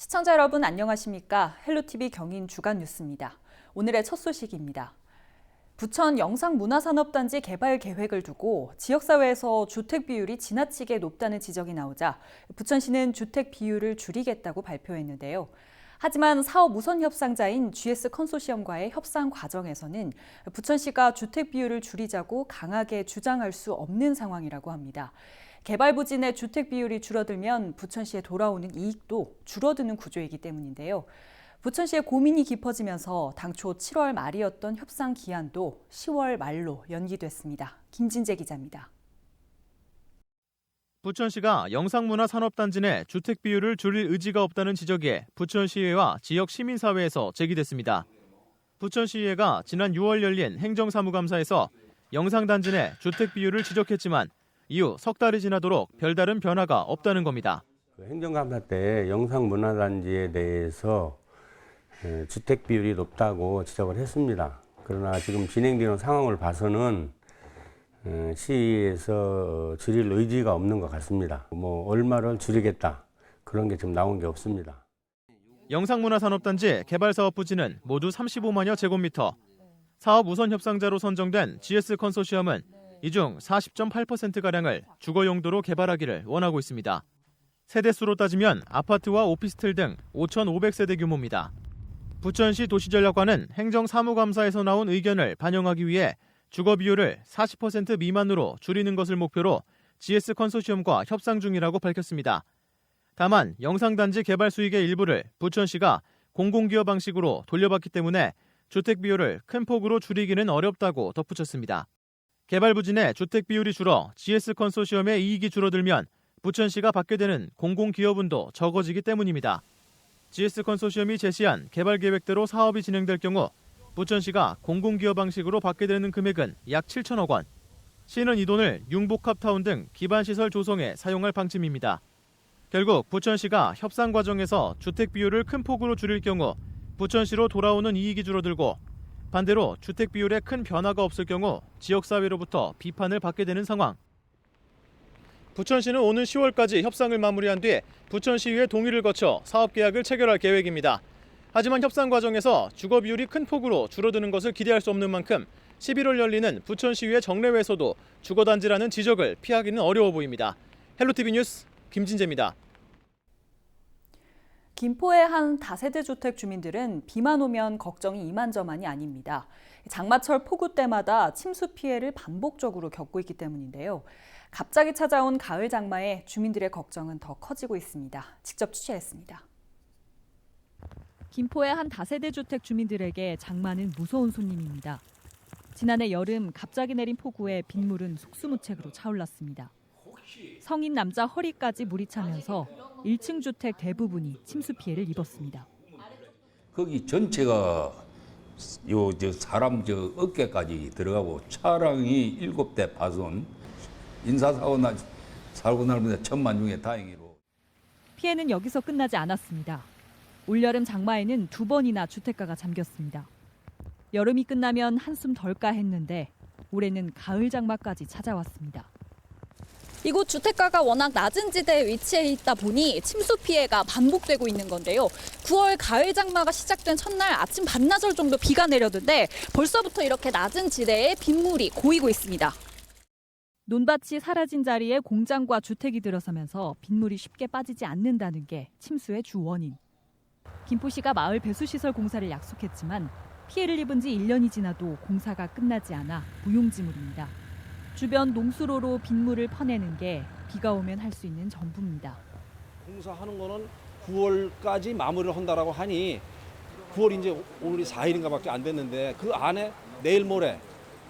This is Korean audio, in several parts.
시청자 여러분 안녕하십니까? 헬로티비 경인 주간 뉴스입니다. 오늘의 첫 소식입니다. 부천 영상문화산업단지 개발 계획을 두고 지역사회에서 주택 비율이 지나치게 높다는 지적이 나오자 부천시는 주택 비율을 줄이겠다고 발표했는데요. 하지만 사업 우선 협상자인 GS 컨소시엄과의 협상 과정에서는 부천시가 주택 비율을 줄이자고 강하게 주장할 수 없는 상황이라고 합니다. 개발 부진의 주택 비율이 줄어들면 부천시에 돌아오는 이익도 줄어드는 구조이기 때문인데요. 부천시의 고민이 깊어지면서 당초 7월 말이었던 협상 기한도 10월 말로 연기됐습니다. 김진재 기자입니다. 부천시가 영상문화산업단지 내 주택 비율을 줄일 의지가 없다는 지적이 부천시의회와 지역 시민사회에서 제기됐습니다. 부천시의회가 지난 6월 열린 행정사무감사에서 영상단지 내 주택 비율을 지적했지만 이후 석 달이 지나도록 별다른 변화가 없다는 겁니다. 행정감사 때 영상문화단지에 대해서 주택 비율이 높다고 지적을 했습니다. 그러나 지금 진행되는 상황을 봐서는 시에서 줄일 의지가 없는 것 같습니다. 얼마를 줄이겠다 그런 게 지금 나온 게 없습니다. 영상문화산업단지 개발사업 부지는 모두 35만여 제곱미터. 사업 우선 협상자로 선정된 GS 컨소시엄은 이 중 40.8%가량을 주거 용도로 개발하기를 원하고 있습니다. 세대수로 따지면 아파트와 오피스텔 등 5,500세대 규모입니다. 부천시 도시전략관은 행정사무감사에서 나온 의견을 반영하기 위해 주거 비율을 40% 미만으로 줄이는 것을 목표로 GS 컨소시엄과 협상 중이라고 밝혔습니다. 다만 영상단지 개발 수익의 일부를 부천시가 공공기여 방식으로 돌려받기 때문에 주택 비율을 큰 폭으로 줄이기는 어렵다고 덧붙였습니다. 개발 부진의 주택 비율이 줄어 GS 컨소시엄의 이익이 줄어들면 부천시가 받게 되는 공공기여분도 적어지기 때문입니다. GS 컨소시엄이 제시한 개발 계획대로 사업이 진행될 경우 부천시가 공공기여 방식으로 받게 되는 금액은 약 7천억 원. 시는 이 돈을 융복합타운 등 기반시설 조성에 사용할 방침입니다. 결국 부천시가 협상 과정에서 주택 비율을 큰 폭으로 줄일 경우 부천시로 돌아오는 이익이 줄어들고 반대로 주택 비율에 큰 변화가 없을 경우 지역사회로부터 비판을 받게 되는 상황. 부천시는 오는 10월까지 협상을 마무리한 뒤 부천시의회 동의를 거쳐 사업계약을 체결할 계획입니다. 하지만 협상 과정에서 주거 비율이 큰 폭으로 줄어드는 것을 기대할 수 없는 만큼 11월 열리는 부천시의회 정례회에서도 주거단지라는 지적을 피하기는 어려워 보입니다. 헬로티비 뉴스 김진재입니다. 김포의 한 다세대 주택 주민들은 비만 오면 걱정이 이만저만이 아닙니다. 장마철 폭우 때마다 침수 피해를 반복적으로 겪고 있기 때문인데요. 갑자기 찾아온 가을 장마에 주민들의 걱정은 더 커지고 있습니다. 직접 취재했습니다. 김포의 한 다세대 주택 주민들에게 장마는 무서운 손님입니다. 지난해 여름 갑자기 내린 폭우에 빗물은 속수무책으로 차올랐습니다. 성인 남자 허리까지 물이 차면서 1층 주택 대부분이 침수 피해를 입었습니다. 거기 전체가 사람 어깨까지 들어가고 차량이 7대 파손, 인사사고 살고 날면 천만 중에 다행히로. 피해는 여기서 끝나지 않았습니다. 올여름 장마에는 2번이나 주택가가 잠겼습니다. 여름이 끝나면 한숨 덜까 했는데 올해는 가을 장마까지 찾아왔습니다. 이곳 주택가가 워낙 낮은 지대에 위치해 있다 보니 침수 피해가 반복되고 있는 건데요. 9월 가을 장마가 시작된 첫날 아침 반나절 정도 비가 내렸는데 벌써부터 이렇게 낮은 지대에 빗물이 고이고 있습니다. 논밭이 사라진 자리에 공장과 주택이 들어서면서 빗물이 쉽게 빠지지 않는다는 게 침수의 주 원인. 김포시가 마을 배수시설 공사를 약속했지만 피해를 입은 지 1년이 지나도 공사가 끝나지 않아 무용지물입니다. 주변 농수로로 빗물을 퍼내는 게 비가 오면 할 수 있는 전부입니다. 공사하는 거는 9월까지 마무리를 한다라고 하니 9월 이제 오늘이 4일인가밖에 안 됐는데 그 안에 내일 모레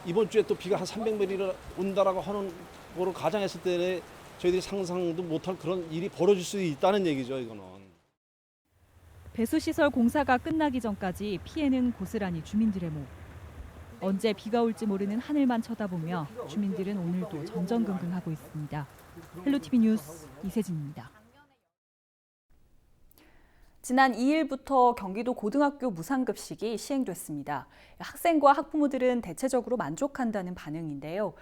이번 주에 또 비가 한 300mm 온다라고 하는 거를 가정했을 때 저희들이 상상도 못할 그런 일이 벌어질 수 있다는 얘기죠, 이거는. 배수시설 공사가 끝나기 전까지 피해는 고스란히 주민들의 목. 언제 비가 올지 모르는 하늘만 쳐다보며 주민들은 오늘도 전전긍긍하고 있습니다. 헬로티비 뉴스 이세진입니다. 지난 2일부터 경기도 고등학교 무상급식이 시행됐습니다. 학생과 학부모들은 대체적으로 만족한다는 반응인데요.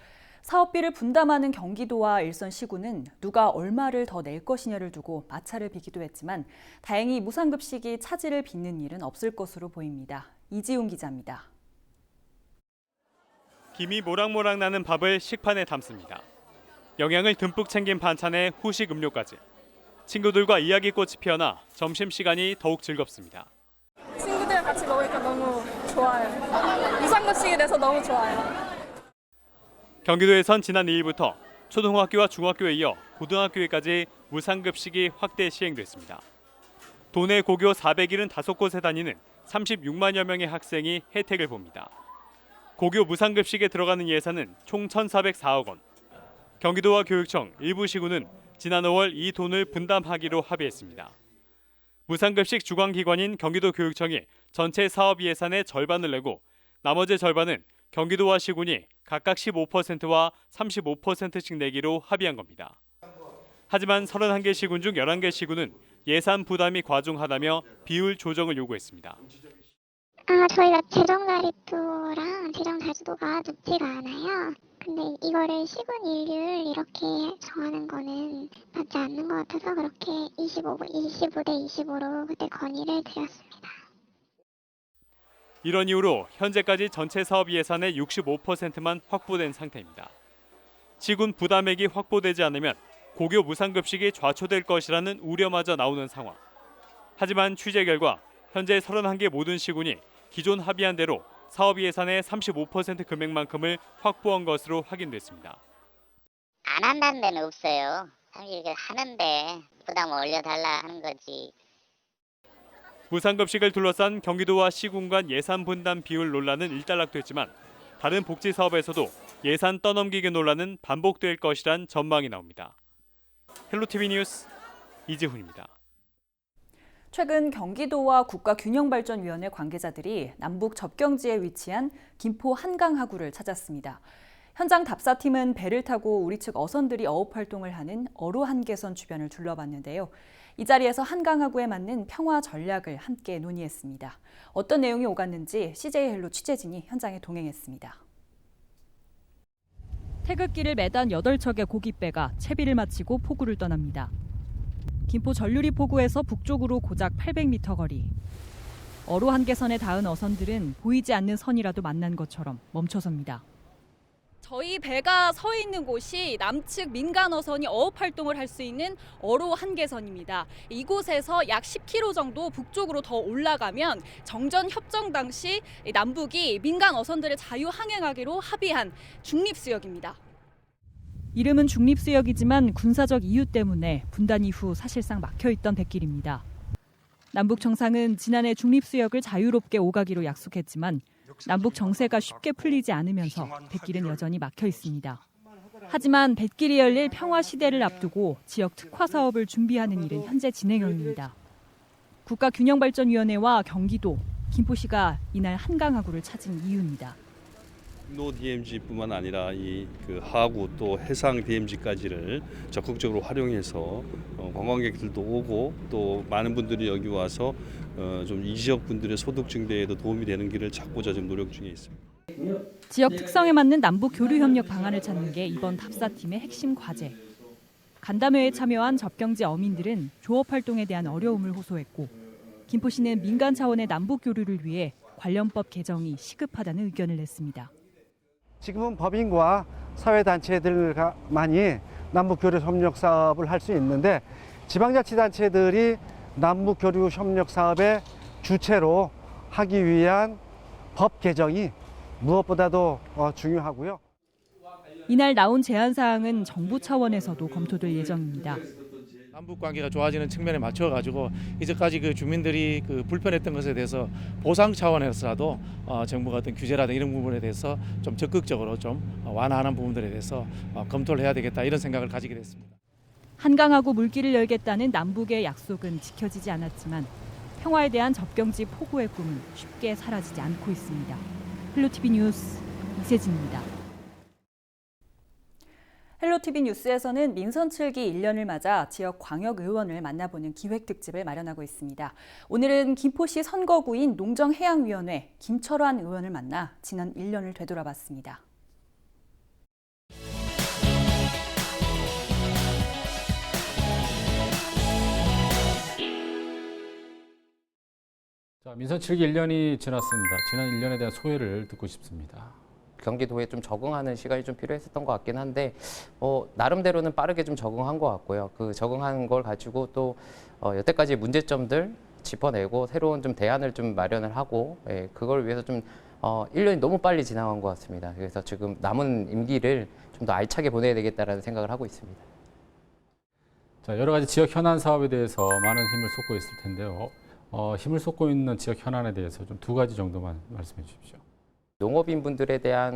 사업비를 분담하는 경기도와 일선시군은 누가 얼마를 더 낼 것이냐를 두고 마찰을 빚기도 했지만 다행히 무상급식이 차질을 빚는 일은 없을 것으로 보입니다. 이지훈 기자입니다. 김이 모락모락 나는 밥을 식판에 담습니다. 영양을 듬뿍 챙긴 반찬에 후식 음료까지. 친구들과 이야기꽃이 피어나 점심시간이 더욱 즐겁습니다. 친구들이랑 같이 먹으니까 너무 좋아요. 무상급식이 돼서 너무 좋아요. 경기도에선 지난 2일부터 초등학교와 중학교에 이어 고등학교에까지 무상급식이 확대 시행됐습니다. 도내 고교 475곳에 다니는 36만여 명의 학생이 혜택을 봅니다. 고교 무상급식에 들어가는 예산은 총 1,404억 원. 경기도와 교육청, 일부 시군은 지난 5월 이 돈을 분담하기로 합의했습니다. 무상급식 주관기관인 경기도교육청이 전체 사업 예산의 절반을 내고 나머지 절반은 경기도와 시군이 각각 15%와 35%씩 내기로 합의한 겁니다. 하지만 31개 시군 중 11개 시군은 예산 부담이 과중하다며 비율 조정을 요구했습니다. 저희가 재정 자립도랑 재정 자주도가 높지가 않아요. 근데 이거를 시군 일률 이렇게 정하는 거는 맞지 않는 것 같아서 그렇게 25대 25로 그때 건의를 드렸습니다. 이런 이유로 현재까지 전체 사업 예산의 65%만 확보된 상태입니다. 시군 부담액이 확보되지 않으면 고교 무상급식이 좌초될 것이라는 우려마저 나오는 상황. 하지만 취재 결과 현재 31개 모든 시군이 기존 합의한 대로 사업 예산의 35% 금액만큼을 확보한 것으로 확인됐습니다. 안 한다는 데는 없어요. 사실 하는데 부담을 올려달라 하는 거지. 무상급식을 둘러싼 경기도와 시군 간 예산 분담 비율 논란은 일단락됐지만 다른 복지 사업에서도 예산 떠넘기기 논란은 반복될 것이란 전망이 나옵니다. 헬로티비 뉴스 이지훈입니다. 최근 경기도와 국가균형발전위원회 관계자들이 남북 접경지에 위치한 김포 한강하구를 찾았습니다. 현장 답사팀은 배를 타고 우리 측 어선들이 어업 활동을 하는 어로 한계선 주변을 둘러봤는데요. 이 자리에서 한강하구에 맞는 평화 전략을 함께 논의했습니다. 어떤 내용이 오갔는지 CJ 헬로 취재진이 현장에 동행했습니다. 태극기를 매단 8척의 고깃배가 채비를 마치고 포구를 떠납니다. 김포 전류리 포구에서 북쪽으로 고작 800m 거리. 어로 한계선에 닿은 어선들은 보이지 않는 선이라도 만난 것처럼 멈춰섭니다. 저희 배가 서 있는 곳이 남측 민간 어선이 어업 활동을 할 수 있는 어로 한계선입니다. 이곳에서 약 10km 정도 북쪽으로 더 올라가면 정전 협정 당시 남북이 민간 어선들을 자유 항행하기로 합의한 중립수역입니다. 이름은 중립수역이지만 군사적 이유 때문에 분단 이후 사실상 막혀있던 뱃길입니다. 남북 정상은 지난해 중립수역을 자유롭게 오가기로 약속했지만 남북 정세가 쉽게 풀리지 않으면서 뱃길은 여전히 막혀 있습니다. 하지만 뱃길이 열릴 평화 시대를 앞두고 지역 특화 사업을 준비하는 일은 현재 진행형입니다. 국가균형발전위원회와 경기도, 김포시가 이날 한강하구를 찾은 이유입니다. 노 DMZ뿐만 아니라 그 하구 또 해상 DMZ까지를 적극적으로 활용해서 관광객들도 오고 또 많은 분들이 여기 와서 좀 이 지역 분들의 소득 증대에도 도움이 되는 길을 찾고자 지금 노력 중에 있습니다. 지역 특성에 맞는 남북 교류 협력 방안을 찾는 게 이번 답사팀의 핵심 과제. 간담회에 참여한 접경지 어민들은 조업 활동에 대한 어려움을 호소했고 김포시는 민간 차원의 남북 교류를 위해 관련법 개정이 시급하다는 의견을 냈습니다. 지금은 법인과 사회단체들만이 남북교류 협력 사업을 할 수 있는데 지방자치단체들이 남북교류 협력 사업의 주체로 하기 위한 법 개정이 무엇보다도 중요하고요. 이날 나온 제안 사항은 정부 차원에서도 검토될 예정입니다. 남북 관계가 좋아지는 측면에 맞춰가지고 이제까지 그 주민들이 그 불편했던 것에 대해서 보상 차원에서라도 정부가 어떤 규제라든가 이런 부분에 대해서 좀 적극적으로 좀 완화하는 부분들에 대해서 검토를 해야 되겠다 이런 생각을 가지게 됐습니다. 한강하고 물길을 열겠다는 남북의 약속은 지켜지지 않았지만 평화에 대한 접경지 포구의 꿈은 쉽게 사라지지 않고 있습니다. 헬로티비 뉴스 이세진입니다. 헬로티비 뉴스에서는 민선 7기 1년을 맞아 지역 광역의원을 만나보는 기획특집을 마련하고 있습니다. 오늘은 김포시 선거구인 농정해양위원회 김철환 의원을 만나 지난 1년을 되돌아봤습니다. 자, 민선 7기 1년이 지났습니다. 지난 1년에 대한 소회를 듣고 싶습니다. 경기도에 좀 적응하는 시간이 좀 필요했었던 것 같긴 한데 나름대로는 빠르게 좀 적응한 것 같고요. 그 적응한 걸 가지고 또 여태까지 문제점들 짚어내고 새로운 좀 대안을 좀 마련을 하고 그걸 위해서 좀 1년이 너무 빨리 지나간 것 같습니다. 그래서 지금 남은 임기를 좀 더 알차게 보내야 되겠다라는 생각을 하고 있습니다. 자, 여러 가지 지역 현안 사업에 대해서 많은 힘을 쏟고 있을 텐데요. 힘을 쏟고 있는 지역 현안에 대해서 좀 2가지 정도만 말씀해 주십시오. 농업인분들에 대한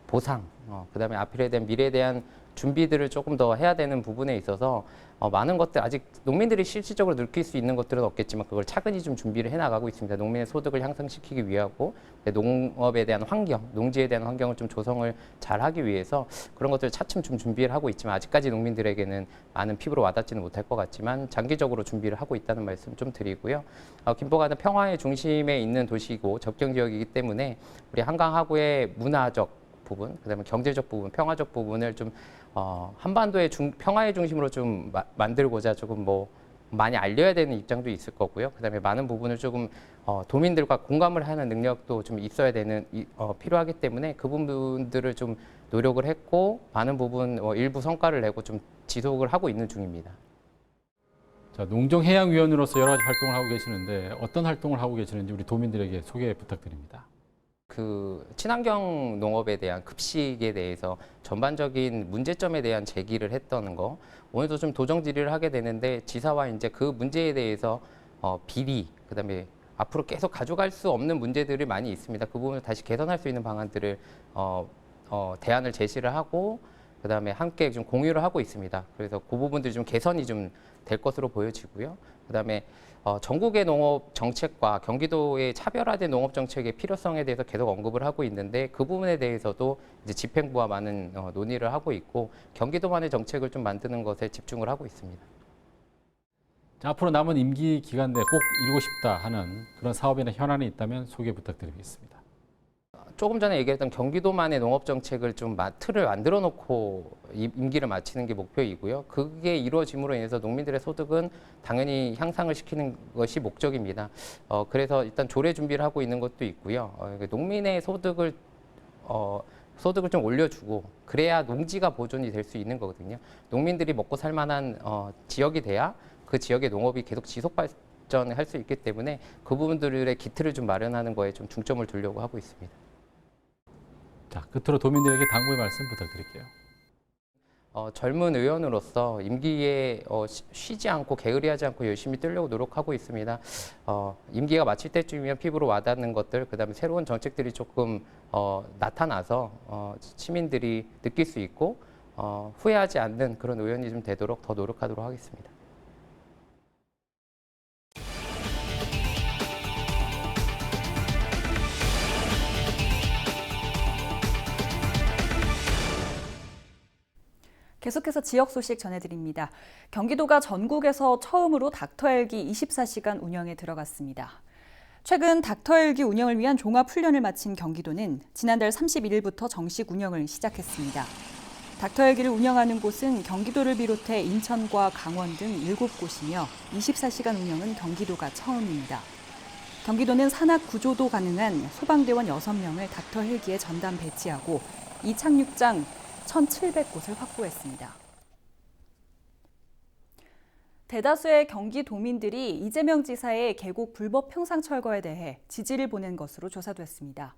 보상, 그다음에 앞으로에 대한 미래에 대한 준비들을 조금 더 해야 되는 부분에 있어서 많은 것들 아직 농민들이 실질적으로 느낄 수 있는 것들은 없겠지만 그걸 차근히 좀 준비를 해나가고 있습니다. 농민의 소득을 향상시키기 위하고 농업에 대한 환경, 농지에 대한 환경을 좀 조성을 잘 하기 위해서 그런 것들을 차츰 좀 준비를 하고 있지만 아직까지 농민들에게는 많은 피부로 와닿지는 못할 것 같지만 장기적으로 준비를 하고 있다는 말씀 좀 드리고요. 김포가는 평화의 중심에 있는 도시이고 접경 지역이기 때문에 우리 한강 하구의 문화적 부분, 그다음에 경제적 부분, 평화적 부분을 좀 한반도의 평화의 중심으로 좀 만들고자 조금 많이 알려야 되는 입장도 있을 거고요. 그다음에 많은 부분을 조금 도민들과 공감을 하는 능력도 좀 있어야 되는 필요하기 때문에 그 부분들을 좀 노력을 했고 많은 부분 일부 성과를 내고 좀 지속을 하고 있는 중입니다. 자, 농정해양위원으로서 여러 가지 활동을 하고 계시는데 어떤 활동을 하고 계시는지 우리 도민들에게 소개 부탁드립니다. 그 친환경 농업에 대한 급식에 대해서 전반적인 문제점에 대한 제기를 했던 거 오늘도 좀 도정 질의를 하게 되는데 지사와 이제 그 문제에 대해서 비리 그다음에 앞으로 계속 가져갈 수 없는 문제들이 많이 있습니다. 그 부분을 다시 개선할 수 있는 방안들을 대안을 제시를 하고 그다음에 함께 좀 공유를 하고 있습니다. 그래서 그 부분들이 좀 개선이 좀 될 것으로 보여지고요. 그다음에 전국의 농업 정책과 경기도의 차별화된 농업 정책의 필요성에 대해서 계속 언급을 하고 있는데 그 부분에 대해서도 이제 집행부와 많은 논의를 하고 있고 경기도만의 정책을 좀 만드는 것에 집중을 하고 있습니다. 자, 앞으로 남은 임기 기간 내에 꼭 이루고 싶다 하는 그런 사업이나 현안이 있다면 소개 부탁드리겠습니다. 조금 전에 얘기했던 경기도만의 농업 정책을 좀 틀을 만들어 놓고 임기를 마치는 게 목표이고요. 그게 이루어짐으로 인해서 농민들의 소득은 당연히 향상을 시키는 것이 목적입니다. 그래서 일단 조례 준비를 하고 있는 것도 있고요. 농민의 소득을 좀 올려주고 그래야 농지가 보존이 될 수 있는 거거든요. 농민들이 먹고 살 만한 지역이 돼야 그 지역의 농업이 계속 지속 발전할 수 있기 때문에 그 부분들의 기틀을 좀 마련하는 거에 좀 중점을 두려고 하고 있습니다. 자, 끝으로 도민들에게 당부의 말씀 부탁드릴게요. 젊은 의원으로서 임기에 쉬지 않고 게으리하지 않고 열심히 뛰려고 노력하고 있습니다. 임기가 마칠 때쯤이면 피부로 와닿는 것들, 그다음에 새로운 정책들이 조금 나타나서 시민들이 느낄 수 있고 후회하지 않는 그런 의원이 좀 되도록 더 노력하도록 하겠습니다. 계속해서 지역 소식 전해드립니다. 경기도가 전국에서 처음으로 닥터헬기 24시간 운영에 들어갔습니다. 최근 닥터헬기 운영을 위한 종합훈련을 마친 경기도는 지난달 31일부터 정식 운영을 시작했습니다. 닥터헬기를 운영하는 곳은 경기도를 비롯해 인천과 강원 등 7곳이며 24시간 운영은 경기도가 처음입니다. 경기도는 산악 구조도 가능한 소방대원 6명을 닥터헬기에 전담 배치하고 이착륙장 1,700곳을 확보했습니다. 대다수의 경기도민들이 이재명 지사의 계곡 불법 평상 철거에 대해 지지를 보낸 것으로 조사됐습니다.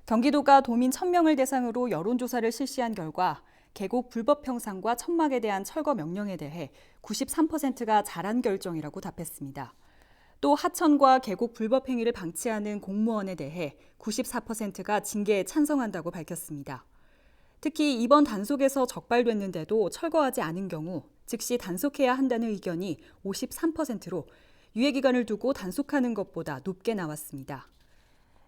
경기도가 도민 1,000명을 대상으로 여론조사를 실시한 결과 계곡 불법 평상과 천막에 대한 철거 명령에 대해 93%가 잘한 결정이라고 답했습니다. 또 하천과 계곡 불법 행위를 방치하는 공무원에 대해 94%가 징계에 찬성한다고 밝혔습니다. 특히 이번 단속에서 적발됐는데도 철거하지 않은 경우 즉시 단속해야 한다는 의견이 53%로 유예 기간을 두고 단속하는 것보다 높게 나왔습니다.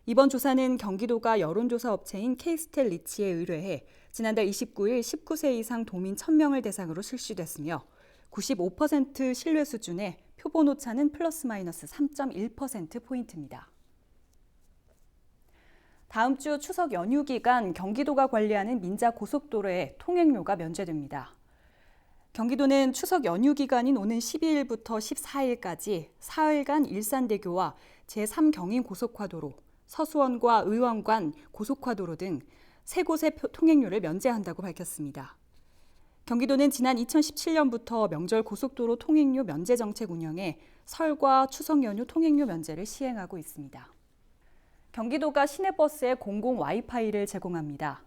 이번 조사는 경기도가 여론조사 업체인 K스텔 리치에 의뢰해 지난달 29일 19세 이상 도민 1,000명을 대상으로 실시됐으며 95% 신뢰 수준의 표본 오차는 플러스 마이너스 3.1%포인트입니다. 다음 주 추석 연휴 기간 경기도가 관리하는 민자 고속도로에 통행료가 면제됩니다. 경기도는 추석 연휴 기간인 오는 12일부터 14일까지 사흘간 일산대교와 제3경인고속화도로, 서수원과 의왕간 고속화도로 등 3곳의 통행료를 면제한다고 밝혔습니다. 경기도는 지난 2017년부터 명절 고속도로 통행료 면제 정책 운영에 설과 추석 연휴 통행료 면제를 시행하고 있습니다. 경기도가 시내버스에 공공 와이파이를 제공합니다.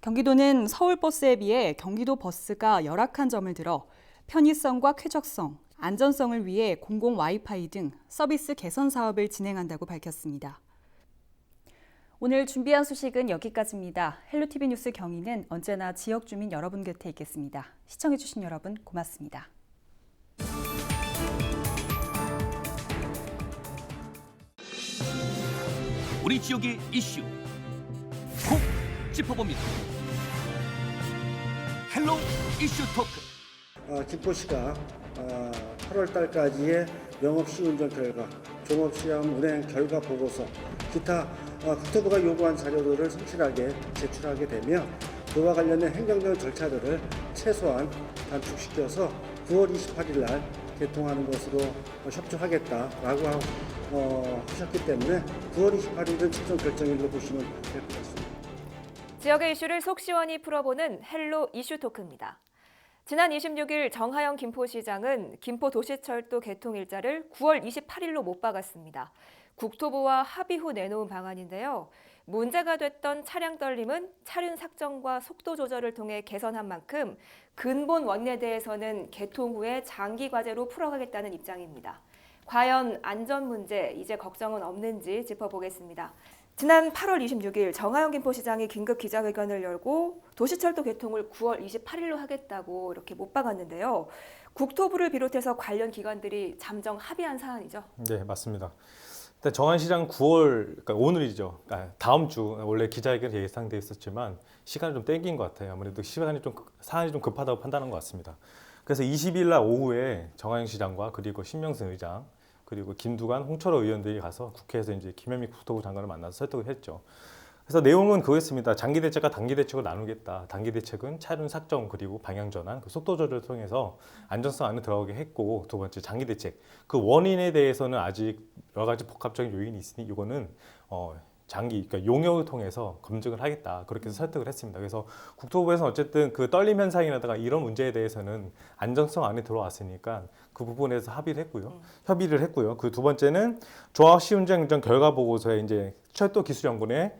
경기도는 서울버스에 비해 경기도 버스가 열악한 점을 들어 편의성과 쾌적성, 안전성을 위해 공공 와이파이 등 서비스 개선 사업을 진행한다고 밝혔습니다. 오늘 준비한 소식은 여기까지입니다. 헬로티비 뉴스 경위는 언제나 지역 주민 여러분 곁에 있겠습니다. 시청해주신 여러분 고맙습니다. 우리 지역의 이슈 콕 짚어봅니다. 헬로 이슈 토크. 김포시가 8월 달까지의 영업시운전 결과, 종업시험 운행 결과 보고서, 기타 국토부가 요구한 자료들을 성실하게 제출하게 되며 그와 관련된 행정적 절차들을 최소한 단축시켜서 9월 28일 날 개통하는 것으로 협조하겠다라고 하셨기 때문에 9월 28일은 최종 결정일로 보시면 될 것 같습니다. 지역의 이슈를 속 시원히 풀어보는 헬로 이슈 토크입니다. 지난 26일 정하영 김포시장은 김포도시철도 개통 일자를 9월 28일로 못 박았습니다. 국토부와 합의 후 내놓은 방안인데요. 문제가 됐던 차량 떨림은 차륜 삭정과 속도 조절을 통해 개선한 만큼 근본 원인에 대해서는 개통 후에 장기 과제로 풀어가겠다는 입장입니다. 과연 안전 문제 이제 걱정은 없는지 짚어보겠습니다. 지난 8월 26일 정하영 김포시장이 긴급 기자회견을 열고 도시철도 개통을 9월 28일로 하겠다고 이렇게 못 박았는데요. 국토부를 비롯해서 관련 기관들이 잠정 합의한 사안이죠? 네, 맞습니다. 일단 정하영 시장 9월, 그러니까 오늘이죠. 그러니까 다음 주 원래 기자회견이 예상돼 있었지만 시간을 좀 땡긴 것 같아요. 아무래도 사안이 좀 급하다고 판단한 것 같습니다. 그래서 20일 날 오후에 정하영 시장과 그리고 신명승 의장 그리고 김두관, 홍철호 의원들이 가서 국회에서 이제 김현미 국토부 장관을 만나서 설득을 했죠. 그래서 내용은 그거였습니다. 장기 대책과 단기 대책을 나누겠다. 단기 대책은 차륜 삭정 그리고 방향 전환, 그 속도 조절을 통해서 안전성 안에 들어가게 했고, 두 번째 장기 대책. 그 원인에 대해서는 아직 여러 가지 복합적인 요인이 있으니 이거는 그러니까 용역을 통해서 검증을 하겠다. 그렇게 해서 설득을 했습니다. 그래서 국토부에서는 어쨌든 그 떨림 현상이라든가 이런 문제에 대해서는 안정성 안에 들어왔으니까 그 부분에서 협의를 했고요. 그 두 번째는 조합 시운전 결과 보고서에 이제 철도기술연구원의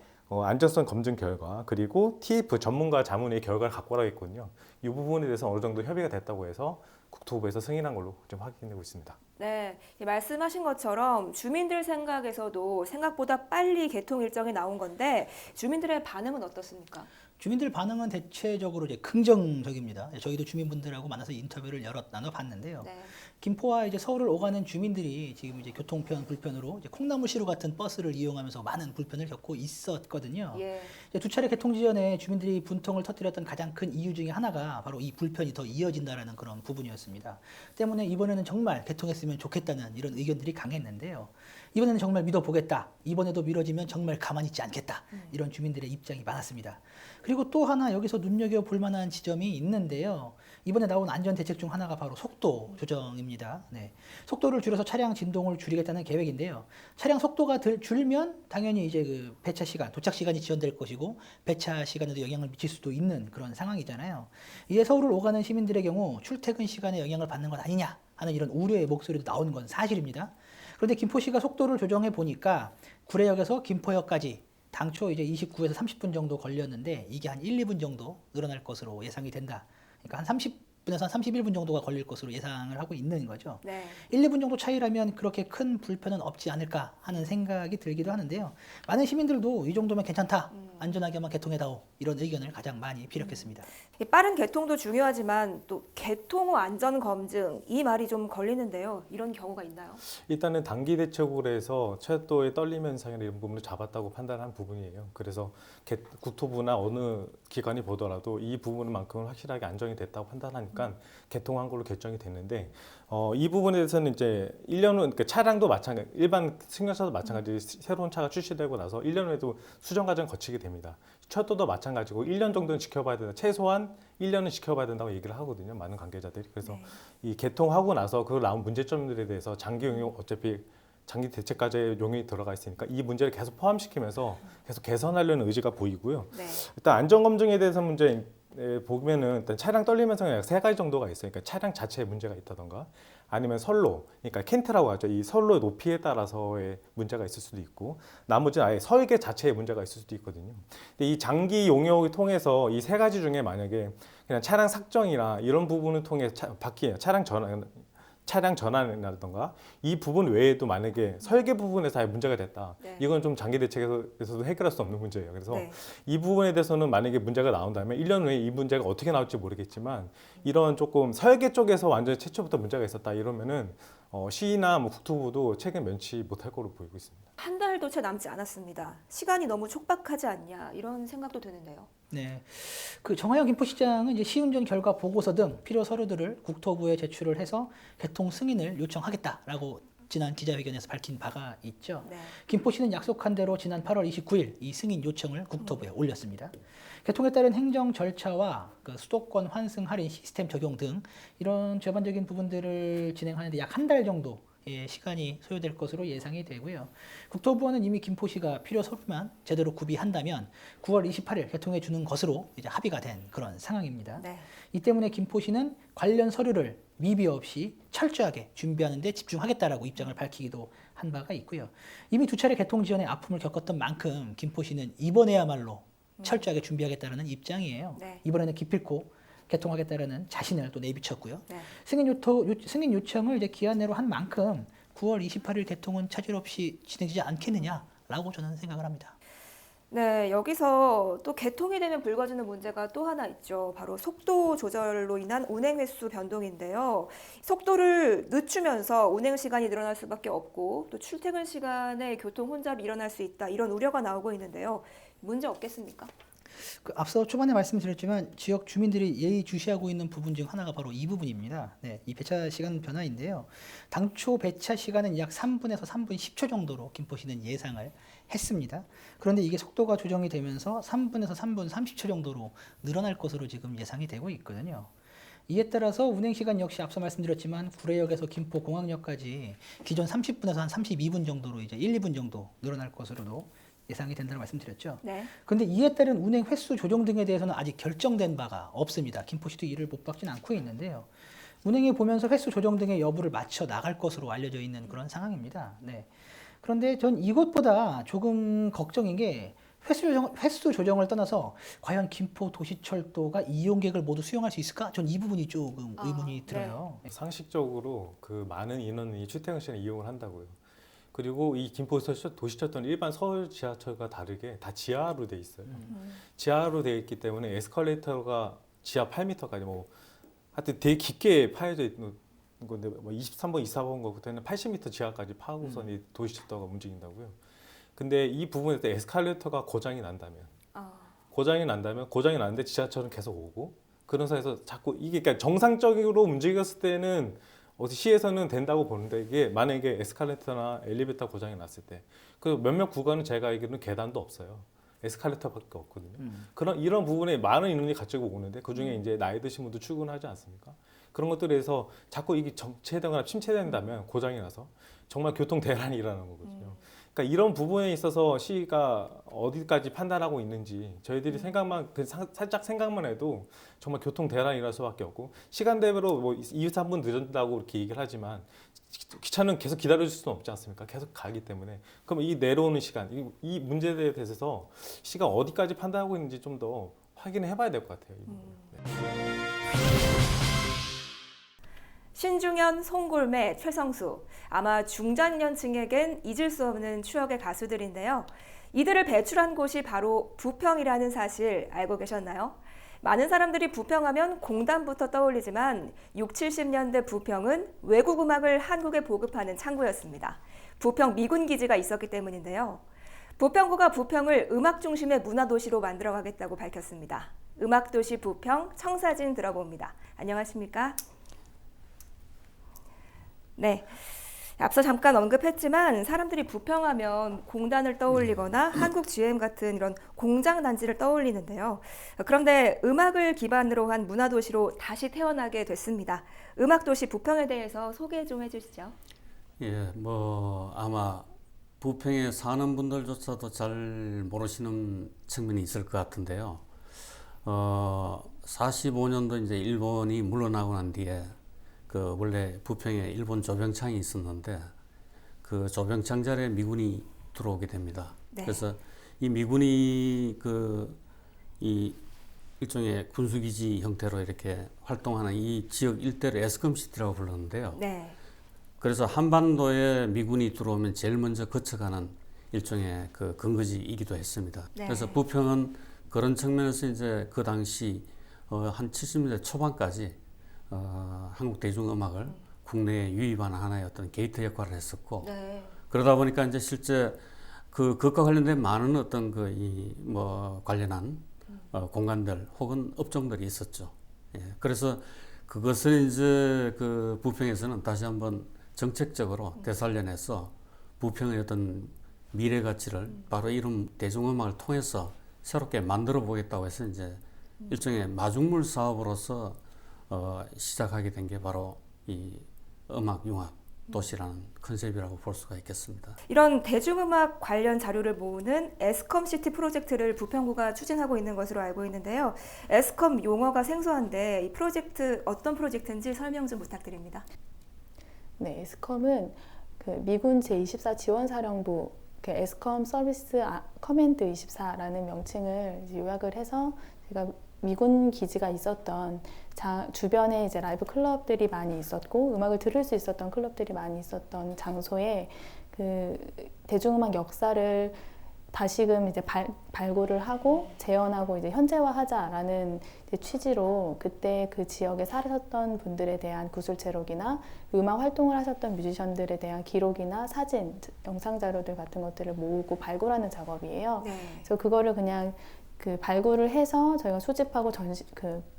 안전성 검증 결과 그리고 TF 전문가 자문의 결과를 갖고 오라고 했거든요. 이 부분에 대해서 어느 정도 협의가 됐다고 해서 국토부에서 승인한 걸로 좀 확인되고 있습니다. 네, 말씀하신 것처럼 주민들 생각에서도 생각보다 빨리 개통 일정이 나온 건데 주민들의 반응은 어떻습니까? 주민들 반응은 대체적으로 이제 긍정적입니다. 저희도 주민분들하고 만나서 인터뷰를 여럿 나눠봤는데요. 네. 김포와 이제 서울을 오가는 주민들이 지금 이제 교통편 불편으로 이제 콩나물시루 같은 버스를 이용하면서 많은 불편을 겪고 있었거든요. 예. 이제 두 차례 개통 지연에 주민들이 분통을 터뜨렸던 가장 큰 이유 중에 하나가 바로 이 불편이 더 이어진다라는 그런 부분이었습니다. 때문에 이번에는 정말 개통했으면 좋겠다는 이런 의견들이 강했는데요. 이번에는 정말 믿어보겠다. 이번에도 미뤄지면 정말 가만히 있지 않겠다. 이런 주민들의 입장이 많았습니다. 그리고 또 하나 여기서 눈여겨볼 만한 지점이 있는데요. 이번에 나온 안전대책 중 하나가 바로 속도 조정입니다. 네. 속도를 줄여서 차량 진동을 줄이겠다는 계획인데요. 차량 속도가 줄면 당연히 이제 그 배차 시간, 도착 시간이 지연될 것이고 배차 시간에도 영향을 미칠 수도 있는 그런 상황이잖아요. 이에 서울을 오가는 시민들의 경우 출퇴근 시간에 영향을 받는 것 아니냐 하는 이런 우려의 목소리도 나오는 건 사실입니다. 그런데 김포시가 속도를 조정해 보니까 구례역에서 김포역까지 당초 이제 29에서 30분 정도 걸렸는데 이게 한 1, 2분 정도 늘어날 것으로 예상이 된다. 그러니까 한 30분에서 한 31분 정도가 걸릴 것으로 예상을 하고 있는 거죠. 네. 1, 2분 정도 차이라면 그렇게 큰 불편은 없지 않을까 하는 생각이 들기도 하는데요. 많은 시민들도 이 정도면 괜찮다. 안전하게만 개통해다오. 이런 의견을 가장 많이 피력했습니다. 빠른 개통도 중요하지만 또 개통 후 안전 검증 이 말이 좀 걸리는데요. 이런 경우가 있나요? 일단은 단기 대책으로 해서 철도의 떨림 현상이나 이런 부분을 잡았다고 판단한 부분이에요. 그래서 국토부나 어느 기관이 보더라도 이 부분만큼은 확실하게 안정이 됐다고 판단하니까 보니까 개통한 걸로 결정이 됐는데 이 부분에 대해서는 이제 1년 후 그러니까 차량도 마찬가지 일반 승용차도 마찬가지 새로운 차가 출시되고 나서 1년 후에도 수정 과정 거치게 됩니다. 철도도 마찬가지고 1년 정도는 지켜봐야 된다. 최소한 1년은 지켜봐야 된다고 얘기를 하거든요. 많은 관계자들이. 그래서 이 개통하고 나서 그 나온 문제점들에 대해서 장기 용역 어차피 장기 대책까지 용역이 들어가 있으니까 이 문제를 계속 포함시키면서 계속 개선하려는 의지가 보이고요. 일단 안전검증에 대해서 문제 보면은 일단 차량 떨리면서 약 3가지 정도가 있어요. 그러니까 차량 자체에 문제가 있다던가 아니면 선로, 그러니까 캔트라고 하죠. 이 선로의 높이에 따라서의 문제가 있을 수도 있고 나머지는 아예 설계 자체에 문제가 있을 수도 있거든요. 근데 이 장기 용역을 통해서 이 3가지 중에 만약에 그냥 차량 삭정이나 이런 부분을 통해 차량 전환이라든가 이 부분 외에도 만약에 설계 부분에서 문제가 됐다. 이건 좀 장기 대책에서도 해결할 수 없는 문제예요. 그래서 이 부분에 대해서는 만약에 문제가 나온다면 1년 후에 이 문제가 어떻게 나올지 모르겠지만 이런 조금 설계 쪽에서 완전히 최초부터 문제가 있었다 이러면은 시나 뭐 국토부도 책임 면치 못할 거로 보이고 있습니다. 한 달도 채 남지 않았습니다. 시간이 너무 촉박하지 않냐 이런 생각도 드는데요. 네, 그 정하영 김포시장은 이제 시운전 결과 보고서 등 필요 서류들을 국토부에 제출을 해서 개통 승인을 요청하겠다라고 지난 기자회견에서 밝힌 바가 있죠. 김포시는 약속한 대로 지난 8월 29일 이 승인 요청을 국토부에 올렸습니다. 개통에 따른 행정 절차와 그 수도권 환승 할인 시스템 적용 등 이런 전반적인 부분들을 진행하는데 약 한 달 정도 시간이 소요될 것으로 예상이 되고요. 국토부와는 이미 김포시가 필요 서류만 제대로 구비한다면 9월 28일 개통해 주는 것으로 이제 합의가 된 그런 상황입니다. 이 때문에 김포시는 관련 서류를 미비 없이 철저하게 준비하는 데 집중하겠다라고 입장을 밝히기도 한 바가 있고요. 이미 2차례 개통 지연의 아픔을 겪었던 만큼 김포시는 이번에야말로 철저하게 준비하겠다는 입장이에요. 이번에는 기필코 개통하겠다라는 자신을 또 내비쳤고요. 승인 요청을 이제 기한 내로 한 만큼 9월 28일 개통은 차질 없이 진행되지 않겠느냐라고 저는 생각을 합니다. 네, 여기서 또 개통이 되면 불거지는 문제가 또 하나 있죠. 바로 속도 조절로 인한 운행 횟수 변동인데요. 속도를 늦추면서 운행 시간이 늘어날 수밖에 없고 또 출퇴근 시간에 교통 혼잡이 일어날 수 있다. 이런 우려가 나오고 있는데요. 문제 없겠습니까? 앞서 초반에 말씀드렸지만 지역 주민들이 예의주시하고 있는 부분 중 하나가 바로 이 부분입니다. 네, 이 배차 시간 변화인데요. 당초 배차 시간은 약 3분에서 3분 10초 정도로 김포시는 예상을 했습니다. 그런데 이게 속도가 조정이 되면서 3분에서 3분 30초 정도로 늘어날 것으로 지금 예상이 되고 있거든요. 이에 따라서 운행시간 역시 앞서 말씀드렸지만 구례역에서 김포공항역까지 기존 30분에서 한 32분 정도로 이제 1, 2분 정도 늘어날 것으로도 예상이 된다고 말씀드렸죠. 그런데 이에 따른 운행 횟수 조정 등에 대해서는 아직 결정된 바가 없습니다. 김포시도 이를 못 박진 않고 있는데요. 운행해 보면서 횟수 조정 등의 여부를 맞춰 나갈 것으로 알려져 있는 그런 상황입니다. 그런데 전 이것보다 조금 걱정인 게 횟수 조정을 떠나서 과연 김포도시철도가 이용객을 모두 수용할 수 있을까? 전 이 부분이 조금 의문이 들어요. 상식적으로 그 많은 인원이 출퇴근 시간에 이용을 한다고요. 그리고 이 김포도시철도는 일반 서울 지하철과 다르게 다 지하로 돼 있어요. 지하로 돼 있기 때문에 에스컬레이터가 지하 8m까지 뭐 하여튼 되게 깊게 파여져 있는 건데 뭐 23번, 24번 거 그때는 80m 지하까지 파고선 이 도시철도가 움직인다고요. 근데 이 부분에서 에스컬레이터가 고장이 난다면 고장이 나는데 지하철은 계속 오고 그런 사이에서 자꾸 이게 그러니까 정상적으로 움직였을 때는 시에서는 된다고 보는데 이게 만약에 에스컬레이터나 엘리베이터 고장이 났을 때 그 몇몇 구간은 제가 알기로는 계단도 없어요. 에스컬레이터밖에 없거든요. 이런 부분에 많은 인원이 가지고 오는데 그 중에 이제 나이 드신 분도 출근하지 않습니까? 그런 것들에서 자꾸 이게 정체되거나 침체된다면 고장이 나서 정말 교통 대란이 일어나는 거거든요. 그러니까 이런 부분에 있어서 시가 어디까지 판단하고 있는지 저희들이 살짝 생각만 해도 정말 교통 대란이 일어날 수밖에 없고 시간대로 뭐 2, 3분 늦는다고 이렇게 얘기를 하지만 기차는 계속 기다려줄 수는 없지 않습니까? 계속 가기 때문에 그럼 이 내려오는 시간 이 문제에 대해서 시가 어디까지 판단하고 있는지 좀 더 확인해 봐야 될 것 같아요. 이 신중현, 송골매, 최성수 아마 중장년층에겐 잊을 수 없는 추억의 가수들인데요. 이들을 배출한 곳이 바로 부평이라는 사실 알고 계셨나요? 많은 사람들이 부평하면 공단부터 떠올리지만 60, 70년대 부평은 외국 음악을 한국에 보급하는 창구였습니다. 부평 미군기지가 있었기 때문인데요. 부평구가 부평을 음악 중심의 문화도시로 만들어가겠다고 밝혔습니다. 음악도시 부평 청사진 들어봅니다. 안녕하십니까? 네. 앞서 잠깐 언급했지만 사람들이 부평하면 공단을 떠올리거나 한국 GM 같은 이런 공장 단지를 떠올리는데요. 그런데 음악을 기반으로 한 문화도시로 다시 태어나게 됐습니다. 음악도시 부평에 대해서 소개 좀 해주시죠. 예, 아마 부평에 사는 분들조차도 잘 모르시는 측면이 있을 것 같은데요. 45년도 이제 일본이 물러나고 난 뒤에 원래 부평에 일본 조병창이 있었는데 그 조병창 자리에 미군이 들어오게 됩니다. 네. 그래서 이 미군이 이 일종의 군수기지 형태로 이렇게 활동하는 이 지역 일대를 에스컴시티라고 불렀는데요. 네. 그래서 한반도에 미군이 들어오면 제일 먼저 거쳐가는 일종의 근거지이기도 했습니다. 네. 그래서 부평은 그런 측면에서 이제 그 당시 한 70년대 초반까지 한국 대중음악을 국내에 유입하는 하나의 어떤 게이트 역할을 했었고, 네. 그러다 보니까 이제 실제 그것과 관련된 많은 어떤 관련한 공간들 혹은 업종들이 있었죠. 예. 그래서 그것을 이제 부평에서는 다시 한번 정책적으로 되살려내서 부평의 어떤 미래 가치를 바로 이런 대중음악을 통해서 새롭게 만들어 보겠다고 해서 이제 일종의 마중물 사업으로서 시작하게 된 게 바로 이 음악 융합 도시라는 컨셉이라고 볼 수가 있겠습니다. 이런 대중음악 관련 자료를 모으는 에스컴시티 프로젝트를 부평구가 추진하고 있는 것으로 알고 있는데요. 에스컴 용어가 생소한데 이 프로젝트 어떤 프로젝트인지 설명 좀 부탁드립니다. 네, 에스컴은 미군 제24 지원사령부 에스컴 서비스 커맨드 24라는 명칭을 요약을 해서 제가 미군 기지가 있었던 주변에 이제 라이브 클럽들이 많이 있었고 음악을 들을 수 있었던 클럽들이 많이 있었던 장소에 대중음악 역사를 다시금 이제 발굴을 하고 재현하고 이제 현재화하자라는 이제 취지로 그때 그 지역에 살았던 분들에 대한 구술체록이나 음악 활동을 하셨던 뮤지션들에 대한 기록이나 사진, 영상 자료들 같은 것들을 모으고 발굴하는 작업이에요. 네. 그래서 그거를 그냥 발굴을 해서 저희가 수집하고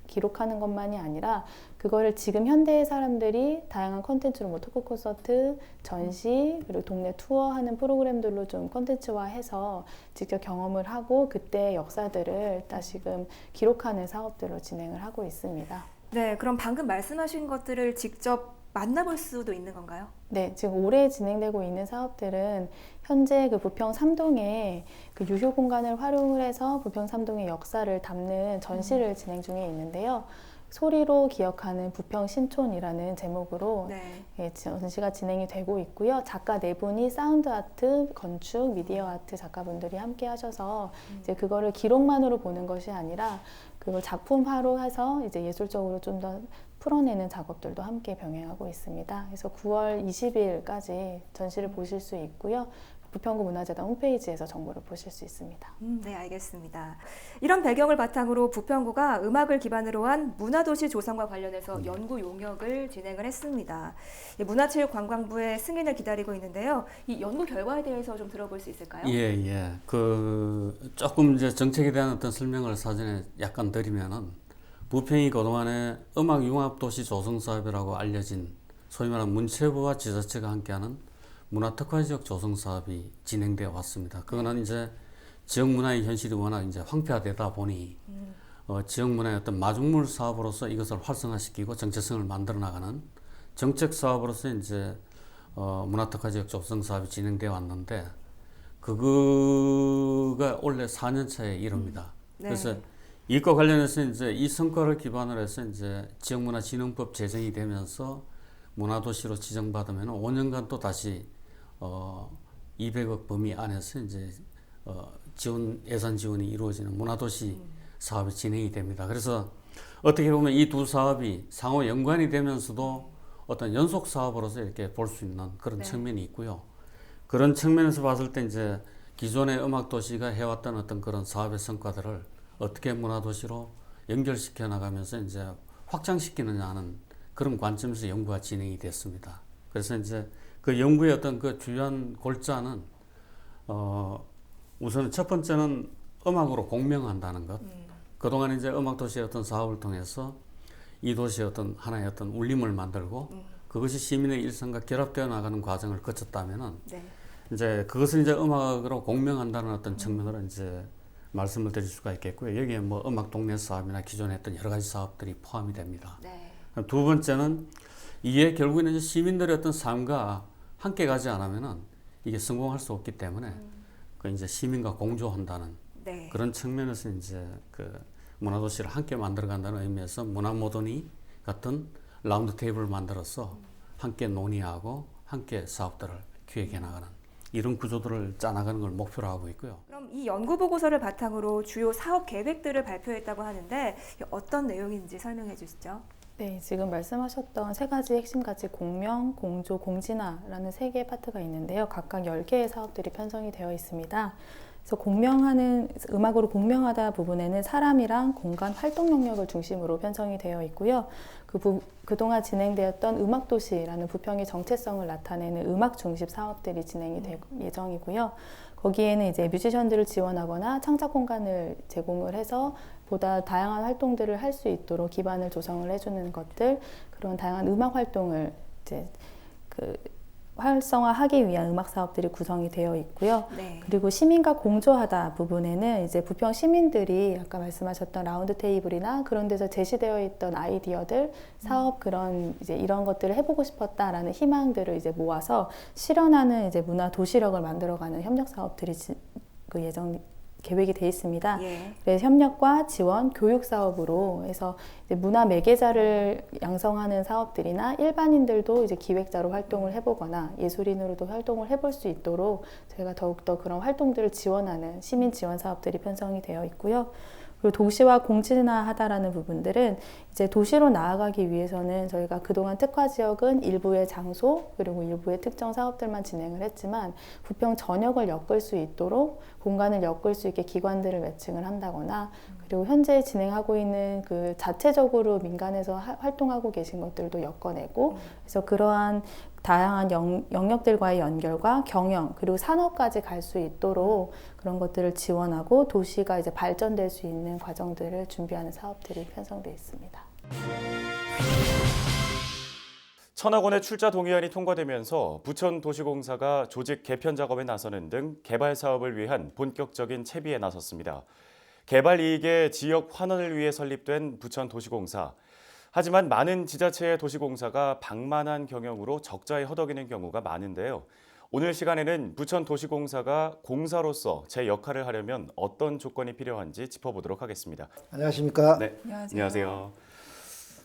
기록하는 것만이 아니라 그거를 지금 현대의 사람들이 다양한 콘텐츠로 토크 콘서트, 전시, 그리고 동네 투어하는 프로그램들로 좀 콘텐츠화해서 직접 경험을 하고 그때 역사들을 다시금 기록하는 사업들로 진행을 하고 있습니다. 네, 그럼 방금 말씀하신 것들을 직접 만나볼 수도 있는 건가요? 네, 지금 올해 진행되고 있는 사업들은 현재 부평 3동에 유휴 공간을 활용을 해서 부평 3동의 역사를 담는 전시를 진행 중에 있는데요. 소리로 기억하는 부평 신촌이라는 제목으로 네. 예, 전시가 진행이 되고 있고요. 작가 네 분이 사운드 아트, 건축, 미디어 아트 작가분들이 함께 하셔서 이제 그거를 기록만으로 보는 것이 아니라 그걸 작품화로 해서 이제 예술적으로 좀 더 풀어내는 작업들도 함께 병행하고 있습니다. 그래서 9월 20일까지 전시를 보실 수 있고요. 부평구 문화재단 홈페이지에서 정보를 보실 수 있습니다. 네, 알겠습니다. 이런 배경을 바탕으로 부평구가 음악을 기반으로 한 문화도시 조성과 관련해서 연구 용역을 진행을 했습니다. 문화체육관광부의 승인을 기다리고 있는데요. 이 연구 결과에 대해서 좀 들어볼 수 있을까요? 예. 조금 이제 정책에 대한 어떤 설명을 사전에 약간 드리면은 부평이 그동안에 음악 융합 도시 조성 사업이라고 알려진 소위 말하는 문체부와 지자체가 함께하는 문화특화지역 조성 사업이 진행되어 왔습니다. 그거는 이제 지역 문화의 현실이 워낙 이제 황폐화되다 보니 지역 문화의 어떤 마중물 사업으로서 이것을 활성화시키고 정체성을 만들어 나가는 정책 사업으로서 이제 문화특화지역 조성 사업이 진행되어 왔는데 그거가 올해 4년 차에 이릅니다. 네. 그래서 이과 관련해서 이제 이 성과를 기반으로 해서 이제 지역문화진흥법 제정이 되면서 문화도시로 지정받으면 5년간 또 다시 200억 범위 안에서 이제 예산 지원이 이루어지는 문화도시 사업이 진행이 됩니다. 그래서 어떻게 보면 이 두 사업이 상호 연관이 되면서도 어떤 연속 사업으로서 이렇게 볼 수 있는 그런 측면이 있고요. 그런 측면에서 봤을 때 이제 기존의 음악도시가 해왔던 어떤 그런 사업의 성과들을 어떻게 문화도시로 연결시켜 나가면서 이제 확장시키느냐 하는 그런 관점에서 연구가 진행이 됐습니다. 그래서 이제 그 연구의 어떤 주요한 골자는 우선 첫 번째는 음악으로 공명한다는 것. 그동안 이제 음악도시의 어떤 사업을 통해서 이 도시의 어떤 하나의 어떤 울림을 만들고 그것이 시민의 일상과 결합되어 나가는 과정을 거쳤다면은 네. 이제 그것을 이제 음악으로 공명한다는 어떤 측면으로 이제 말씀을 드릴 수가 있겠고요. 여기에 뭐 음악 동네 사업이나 기존에 했던 여러 가지 사업들이 포함이 됩니다. 네. 두 번째는 이게 결국에는 이제 시민들의 어떤 삶과 함께 가지 않으면은 이게 성공할 수 없기 때문에 그 이제 시민과 공조한다는 네. 그런 측면에서 이제 그 문화도시를 함께 만들어간다는 의미에서 문화모더니 같은 라운드 테이블을 만들어서 함께 논의하고 함께 사업들을 기획해 나가는 이런 구조들을 짜나가는 걸 목표로 하고 있고요. 그럼 이 연구 보고서를 바탕으로 주요 사업 계획들을 발표했다고 하는데 어떤 내용인지 설명해 주시죠. 네, 지금 말씀하셨던 세 가지 핵심 가치 공명, 공조, 공진화라는 세 개의 파트가 있는데요. 각각 10개의 사업들이 편성이 되어 있습니다. 그래서 공명하는 음악으로 공명하다 부분에는 사람이랑 공간 활동 영역을 중심으로 편성이 되어 있고요. 그동안 진행되었던 음악도시라는 부평의 정체성을 나타내는 음악 중심 사업들이 진행이 될 예정이고요. 거기에는 이제 뮤지션들을 지원하거나 창작 공간을 제공을 해서 보다 다양한 활동들을 할 수 있도록 기반을 조성을 해주는 것들, 그런 다양한 음악 활동을 이제 활성화하기 위한 음악 사업들이 구성이 되어 있고요. 네. 그리고 시민과 공조하다 부분에는 이제 부평 시민들이 아까 말씀하셨던 라운드 테이블이나 그런 데서 제시되어 있던 아이디어들, 사업 그런 이제 이런 것들을 해보고 싶었다라는 희망들을 이제 모아서 실현하는 이제 문화 도시력을 만들어가는 협력 사업들이 그 예정 계획이 되어 있습니다. 예. 그래서 협력과 지원, 교육 사업으로 해서 이제 문화 매개자를 양성하는 사업들이나 일반인들도 이제 기획자로 활동을 해보거나 예술인으로도 활동을 해볼 수 있도록 저희가 더욱더 그런 활동들을 지원하는 시민 지원 사업들이 편성이 되어 있고요. 그리고 도시와 공진화하다라는 부분들은 이제 도시로 나아가기 위해서는 저희가 그동안 특화 지역은 일부의 장소 그리고 일부의 특정 사업들만 진행을 했지만 부평 전역을 엮을 수 있도록 공간을 엮을 수 있게 기관들을 매칭을 한다거나 그리고 현재 진행하고 있는 그 자체적으로 민간에서 활동하고 계신 것들도 엮어내고 그래서 그러한 다양한 영역들과의 연결과 경영 그리고 산업까지 갈 수 있도록 그런 것들을 지원하고 도시가 이제 발전될 수 있는 과정들을 준비하는 사업들이 편성되어 있습니다. 천억 원의 출자 동의안이 통과되면서 부천도시공사가 조직 개편 작업에 나서는 등 개발 사업을 위한 본격적인 채비에 나섰습니다. 개발 이익의 지역 환원을 위해 설립된 부천도시공사. 하지만 많은 지자체의 도시공사가 방만한 경영으로 적자에 허덕이는 경우가 많은데요. 오늘 시간에는 부천도시공사가 공사로서 제 역할을 하려면 어떤 조건이 필요한지 짚어보도록 하겠습니다. 안녕하십니까? 네, 안녕하세요.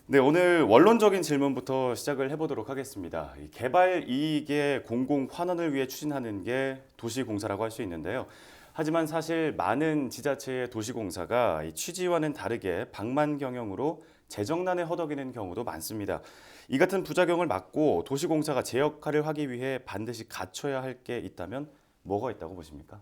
네, 오늘 원론적인 질문부터 시작을 해보도록 하겠습니다. 개발 이익의 공공 환원을 위해 추진하는 게 도시공사라고 할 수 있는데요. 하지만 사실 많은 지자체의 도시공사가 이 취지와는 다르게 방만 경영으로 재정난에 허덕이는 경우도 많습니다. 이 같은 부작용을 막고 도시공사가 제 역할을 하기 위해 반드시 갖춰야 할 게 있다면 뭐가 있다고 보십니까?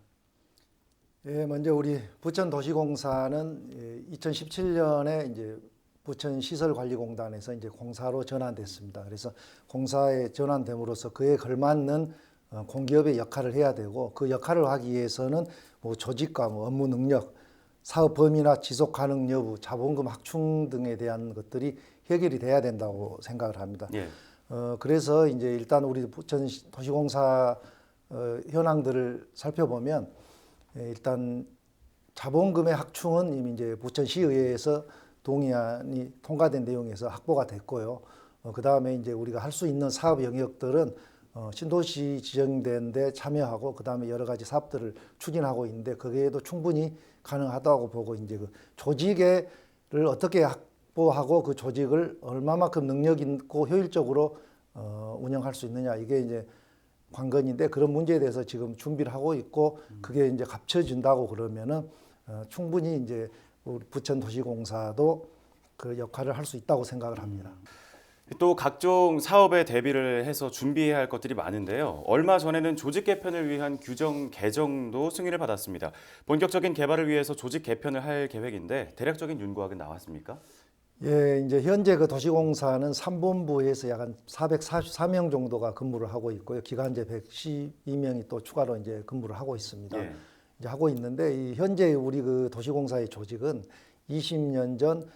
예, 먼저 우리 부천도시공사는 2017년에 이제 부천시설관리공단에서 이제 공사로 전환됐습니다. 그래서 공사에 전환됨으로써 그에 걸맞는 공기업의 역할을 해야 되고 그 역할을 하기 위해서는 뭐 조직과 뭐 업무 능력, 사업 범위나 지속 가능 여부, 자본금 확충 등에 대한 것들이 해결이 돼야 된다고 생각을 합니다. 예. 그래서 이제 일단 우리 부천도시공사 현황들을 살펴보면 일단 자본금의 확충은 이미 이제 부천시의회에서 동의안이 통과된 내용에서 확보가 됐고요. 그 다음에 이제 우리가 할 수 있는 사업 영역들은 신도시 지정된 데 참여하고 그 다음에 여러 가지 사업들을 추진하고 있는데 그게도 충분히 가능하다고 보고 이제 그 조직을 어떻게 확보하고 그 조직을 얼마만큼 능력 있고 효율적으로 운영할 수 있느냐 이게 이제 관건인데 그런 문제에 대해서 지금 준비를 하고 있고 그게 이제 갖춰진다고 그러면은 충분히 이제 우리 부천도시공사도 그 역할을 할 수 있다고 생각을 합니다. 또 각종 사업에 대비를 해서 준비해야 할 것들이 많은데요. 얼마 전에는 조직 개편을 위한 규정 개정도 승인을 받았습니다. 본격적인 개발을 위해서 조직 개편을 할 계획인데 대략적인 윤곽은 나왔습니까? 예, 이제 현재 그 도시공사는 3본부에서 약 한 444명 정도가 근무를 하고 있고요. 기간제 112명이 또 추가로 이제 근무를 하고 있습니다. 예. 이제 하고 있는데 이 현재 우리 그 도시공사의 조직은 20년 전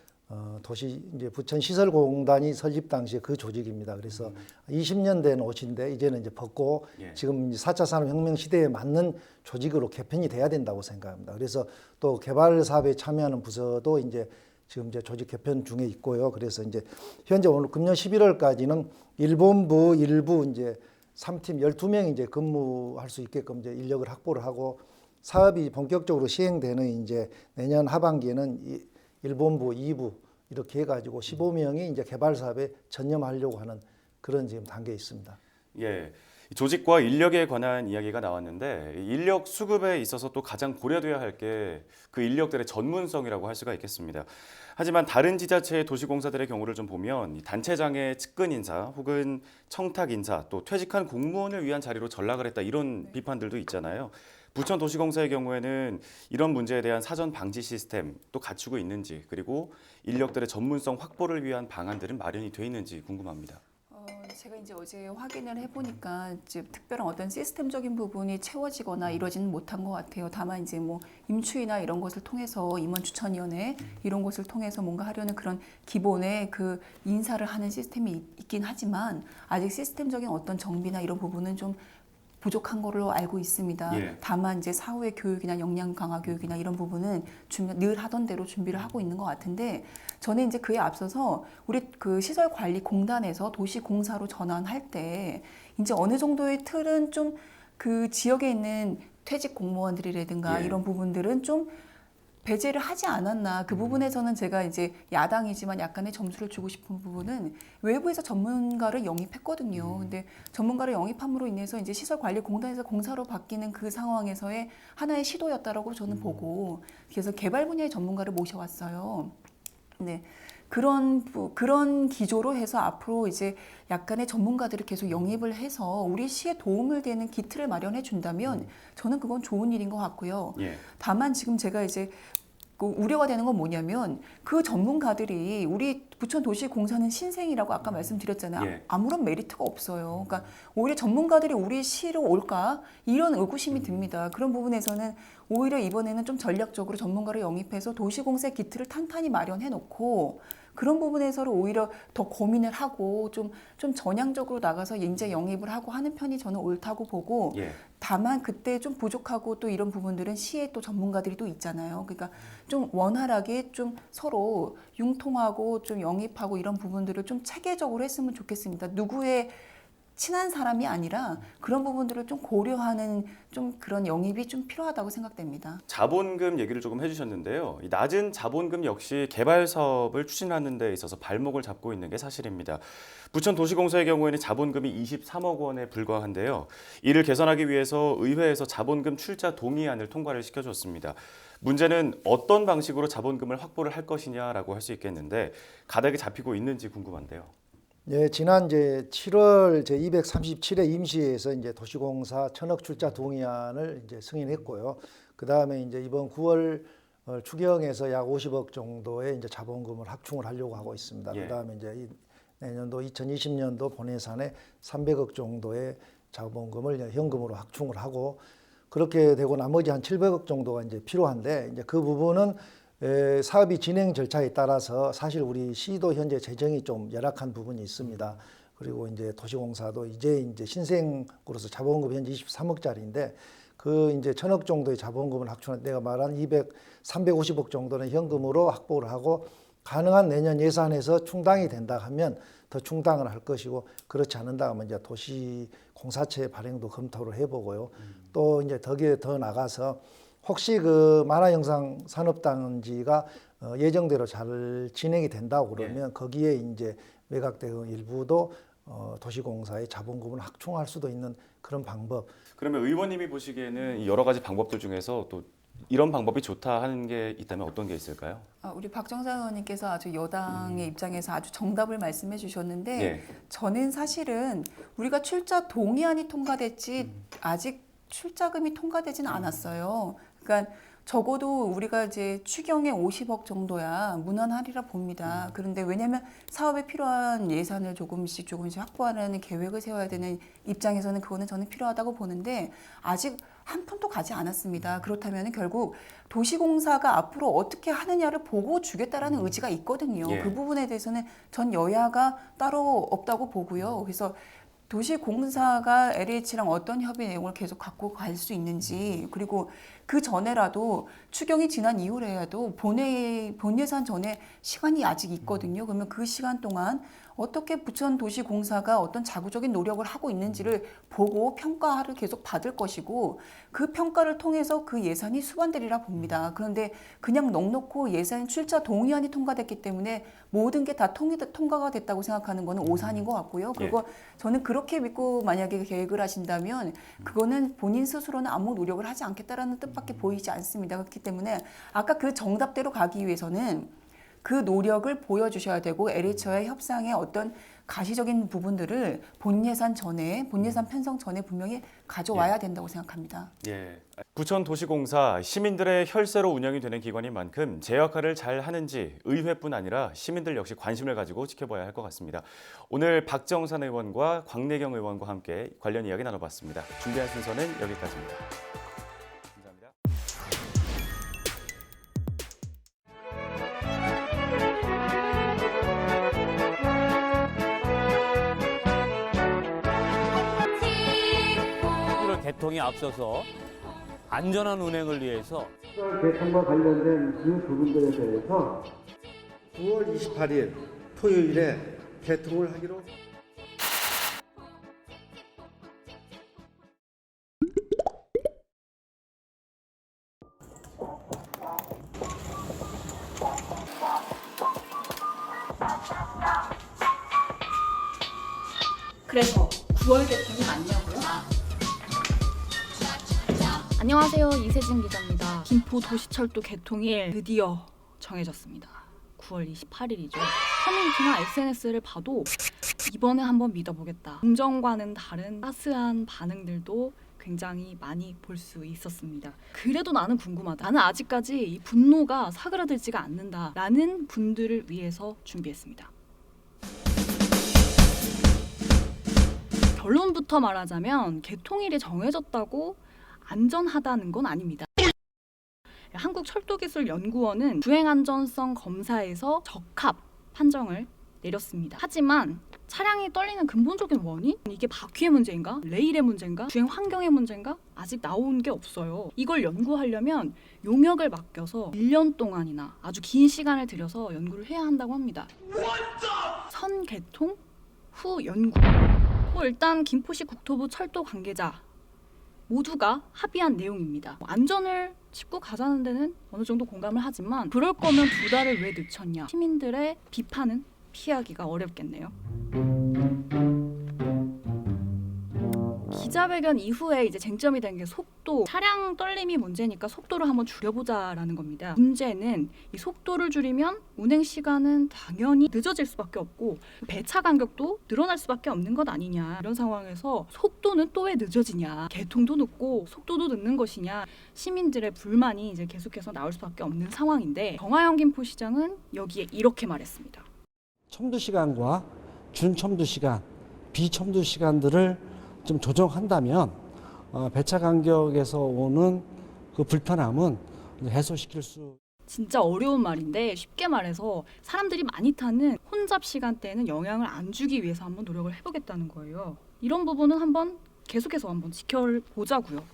도시 이제 부천시설공단이 설립 당시에 그 조직입니다. 그래서 20년 된 옷인데 이제는 이제 벗고 지금 4차 산업혁명 시대에 맞는 조직으로 개편이 돼야 된다고 생각합니다. 그래서 또 개발 사업에 참여하는 부서도 이제 지금 이제 조직 개편 중에 있고요. 그래서 이제 현재 오늘 금년 11월까지는 일본부 일부 이제 3팀 12명이 이제 근무할 수 있게끔 이제 인력을 확보를 하고 사업이 본격적으로 시행되는 이제 내년 하반기에는 일본부 2부 이렇게 해가지고 15명이 이제 개발 사업에 전념하려고 하는 그런 지금 단계에 있습니다. 예. 조직과 인력에 관한 이야기가 나왔는데 인력 수급에 있어서 또 가장 고려돼야 할 게 그 인력들의 전문성이라고 할 수가 있겠습니다. 하지만 다른 지자체의 도시공사들의 경우를 좀 보면 단체장의 측근 인사 혹은 청탁 인사 또 퇴직한 공무원을 위한 자리로 전락을 했다 이런 비판들도 있잖아요. 부천도시공사의 경우에는 이런 문제에 대한 사전 방지 시스템 또 갖추고 있는지 그리고 인력들의 전문성 확보를 위한 방안들은 마련이 돼 있는지 궁금합니다. 제가 이제 어제 확인을 해보니까 이제 특별한 어떤 시스템적인 부분이 채워지거나 이러지는 못한 것 같아요. 다만 이제 뭐 임추위나 이런 것을 통해서 임원추천위원회 이런 것을 통해서 뭔가 하려는 그런 기본의 그 인사를 하는 시스템이 있긴 하지만 아직 시스템적인 어떤 정비나 이런 부분은 좀 부족한 걸로 알고 있습니다. 예. 다만 이제 사후의 교육이나 역량 강화 교육이나 이런 부분은 늘 하던 대로 준비를 하고 있는 것 같은데 저는 이제 그에 앞서서 우리 그 시설관리공단에서 도시공사로 전환할 때 이제 어느 정도의 틀은 좀 그 지역에 있는 퇴직 공무원들이라든가 이런 부분들은 좀 배제를 하지 않았나. 그 부분에서는 제가 이제 야당이지만 약간의 점수를 주고 싶은 부분은 외부에서 전문가를 영입했거든요. 근데 전문가를 영입함으로 인해서 이제 시설관리공단에서 공사로 바뀌는 그 상황에서의 하나의 시도였다라고 저는 보고 그래서 개발 분야의 전문가를 모셔왔어요. 네. 그런 기조로 해서 앞으로 이제 약간의 전문가들을 계속 영입을 해서 우리 시에 도움을 되는 기틀을 마련해 준다면 저는 그건 좋은 일인 것 같고요. 다만 지금 제가 이제 그 우려가 되는 건 뭐냐면 그 전문가들이 우리 부천도시공사는 신생이라고 아까 말씀드렸잖아요. 아무런 메리트가 없어요. 그러니까 오히려 전문가들이 우리 시로 올까 이런 의구심이 듭니다. 그런 부분에서는 오히려 이번에는 좀 전략적으로 전문가를 영입해서 도시공사 기틀을 탄탄히 마련해 놓고 그런 부분에서는 오히려 더 고민을 하고 좀 전향적으로 나가서 인재 영입을 하고 하는 편이 저는 옳다고 보고 다만 그때 좀 부족하고 또 이런 부분들은 시에 또 전문가들이 또 있잖아요. 그러니까 좀 원활하게 좀 서로 융통하고 좀 영입하고 이런 부분들을 좀 체계적으로 했으면 좋겠습니다. 누구의 친한 사람이 아니라 그런 부분들을 좀 고려하는 좀 그런 영입이 좀 필요하다고 생각됩니다. 자본금 얘기를 조금 해주셨는데요. 이 낮은 자본금 역시 개발 사업을 추진하는 데 있어서 발목을 잡고 있는 게 사실입니다. 부천도시공사의 경우에는 자본금이 23억 원에 불과한데요. 이를 개선하기 위해서 의회에서 자본금 출자 동의안을 통과를 시켜줬습니다. 문제는 어떤 방식으로 자본금을 확보를 할 것이냐라고 할 수 있겠는데 가닥이 잡히고 있는지 궁금한데요. 네, 지난 이제 7월 제 237회 임시회에서 이제 도시공사 1,000억 출자 동의안을 이제 승인했고요. 그 다음에 이제 이번 9월 추경에서 약 50억 정도의 이제 자본금을 확충을 하려고 하고 있습니다. 그 다음에 이제 내년도 2020년도 본예산에 300억 정도의 자본금을 현금으로 확충을 하고 그렇게 되고 나머지 한 700억 정도가 이제 필요한데 이제 그 부분은 사업이 진행 절차에 따라서 사실 우리 시도 현재 재정이 좀 열악한 부분이 있습니다. 그리고 이제 도시공사도 이제 신생으로서 자본금 현재 23억짜리인데 그 이제 1,000억 정도의 자본금을 확충한 내가 말한 350억 정도는 현금으로 확보를 하고 가능한 내년 예산에서 충당이 된다 하면 더 충당을 할 것이고 그렇지 않는다 하면 이제 도시공사체 발행도 검토를 해보고요. 또 이제 더 나가서 혹시 그 만화영상 산업단지가 예정대로 잘 진행이 된다고 그러면 거기에 이제 매각대금 일부도 도시공사의 자본금을 확충할 수도 있는 그런 방법. 그러면 의원님이 보시기에는 여러 가지 방법들 중에서 또 이런 방법이 좋다 하는 게 있다면 어떤 게 있을까요? 우리 박정상 의원님께서 아주 여당의 입장에서 아주 정답을 말씀해 주셨는데 저는 사실은 우리가 출자 동의안이 통과됐지 아직 출자금이 통과되지는 않았어요. 그러니까 적어도 우리가 이제 추경에 50억 정도야 무난하리라 봅니다. 그런데 왜냐하면 사업에 필요한 예산을 조금씩 확보하는 계획을 세워야 되는 입장에서는 그거는 저는 필요하다고 보는데 아직 한 푼도 가지 않았습니다. 그렇다면 결국 도시공사가 앞으로 어떻게 하느냐를 보고 주겠다라는 의지가 있거든요. 예. 그 부분에 대해서는 전 여야가 따로 없다고 보고요. 그래서 도시공사가 LH랑 어떤 협의 내용을 계속 갖고 갈 수 있는지, 그리고 그 전에라도 추경이 지난 이후에라도 본 예산 전에 시간이 아직 있거든요. 그러면 그 시간 동안 어떻게 부천도시공사가 어떤 자구적인 노력을 하고 있는지를 보고 평가를 계속 받을 것이고, 그 평가를 통해서 그 예산이 수반되리라 봅니다. 그런데 그냥 넉넉고 예산 출자 동의안이 통과됐기 때문에 모든 게 다 통과가 됐다고 생각하는 거는 오산인 것 같고요. 그리고 저는 그렇게 믿고 만약에 계획을 하신다면 그거는 본인 스스로는 아무 노력을 하지 않겠다라는 뜻밖에 보이지 않습니다. 그렇기 때문에 아까 그 정답대로 가기 위해서는 그 노력을 보여주셔야 되고, LH와의 협상의 어떤 가시적인 부분들을 본 예산 편성 전에 분명히 가져와야 된다고 생각합니다. 예. 부천도시공사 시민들의 혈세로 운영이 되는 기관인 만큼 제 역할을 잘 하는지 의회뿐 아니라 시민들 역시 관심을 가지고 지켜봐야 할 것 같습니다. 오늘 박정산 의원과 광내경 의원과 함께 관련 이야기 나눠봤습니다. 준비한 순서는 여기까지입니다. 감사합니다. 개통에 앞서서 안전한 운행을 위해서 개통과 관련된 그 부분들에 대해서 9월 28일 토요일에 개통을 하기로. 그래서 9월 개통이 맞냐고요? 안녕하세요, 이세진 기자입니다. 김포도시철도 개통일 드디어 정해졌습니다. 9월 28일이죠. 커뮤니티나 SNS를 봐도 이번에 한번 믿어보겠다, 긍정과는 다른 따스한 반응들도 굉장히 많이 볼 수 있었습니다. 그래도 나는 궁금하다, 나는 아직까지 이 분노가 사그라들지가 않는다 라는 분들을 위해서 준비했습니다. 결론부터 말하자면 개통일이 정해졌다고 안전하다는 건 아닙니다. 한국철도기술연구원은 주행안전성 검사에서 적합 판정을 내렸습니다. 하지만 차량이 떨리는 근본적인 원인? 이게 바퀴의 문제인가? 레일의 문제인가? 주행 환경의 문제인가? 아직 나온 게 없어요. 이걸 연구하려면 용역을 맡겨서 1년 동안이나 아주 긴 시간을 들여서 연구를 해야 한다고 합니다. 선 개통 후 연구. 일단 김포시 국토부 철도 관계자 모두가 합의한 내용입니다. 안전을 짚고 가자는 데는 어느 정도 공감을 하지만 그럴 거면 2달을 왜 늦췄냐, 시민들의 비판은 피하기가 어렵겠네요. 기자회견 이후에 이제 쟁점이 된 게 속도, 차량 떨림이 문제니까 속도를 한번 줄여보자라는 겁니다. 문제는 이 속도를 줄이면 운행 시간은 당연히 늦어질 수밖에 없고 배차 간격도 늘어날 수밖에 없는 것 아니냐, 이런 상황에서 속도는 또 왜 늦어지냐, 개통도 늦고 속도도 늦는 것이냐, 시민들의 불만이 이제 계속해서 나올 수밖에 없는 상황인데, 정하영 김포시장은 여기에 이렇게 말했습니다. 첨도 시간과 준첨도 시간, 비첨도 시간들을 좀 조정한다면 배차 간격에서 오는 그 불편함은 해소시킬 수. 진짜 어려운 말인데 쉽게 말해서 사람들이 많이 타는 혼잡 시간대에는 영향을 안 주기 위해서 한번 노력을 해보겠다는 거예요. 이런 부분은 한번 계속해서 한번 지켜보자고요.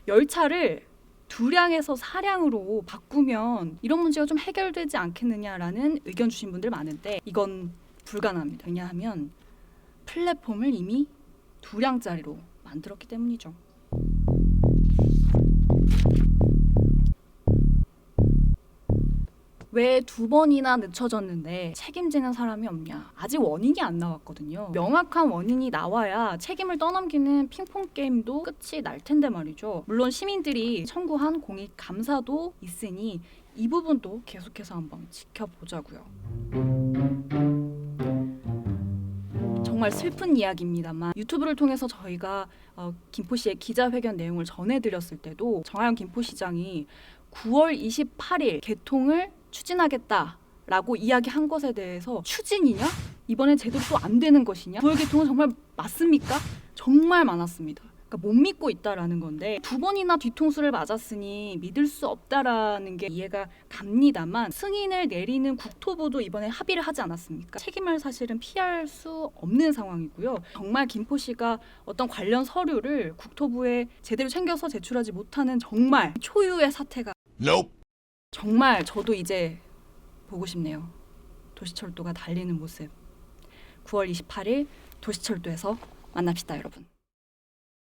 열차를 2량에서 4량으로 바꾸면 이런 문제가 좀 해결되지 않겠느냐라는 의견 주신 분들 많은데 이건 불가능합니다. 왜냐하면 플랫폼을 이미 2량짜리로 만들었기 때문이죠. 왜 2번이나 늦춰졌는데 책임지는 사람이 없냐? 아직 원인이 안 나왔거든요. 명확한 원인이 나와야 책임을 떠넘기는 핑퐁 게임도 끝이 날 텐데 말이죠. 물론 시민들이 청구한 공익 감사도 있으니 이 부분도 계속해서 한번 지켜보자고요. 정말 슬픈 이야기입니다만 유튜브를 통해서 저희가 김포시의 기자회견 내용을 전해드렸을 때도 정하영 김포시장이 9월 28일 개통을 추진하겠다라고 이야기한 것에 대해서 추진이냐? 이번엔 제대로 또 안 되는 것이냐? 9월 개통은 정말 맞습니까? 정말 많았습니다. 그러니까 못 믿고 있다라는 건데 2번이나 뒤통수를 맞았으니 믿을 수 없다라는 게 이해가 갑니다만 승인을 내리는 국토부도 이번에 합의를 하지 않았습니까? 책임을 사실은 피할 수 없는 상황이고요. 정말 김포시가 어떤 관련 서류를 국토부에 제대로 챙겨서 제출하지 못하는 정말 초유의 사태가 정말 저도 이제 보고 싶네요. 도시철도가 달리는 모습. 9월 28일 도시철도에서 만납시다, 여러분.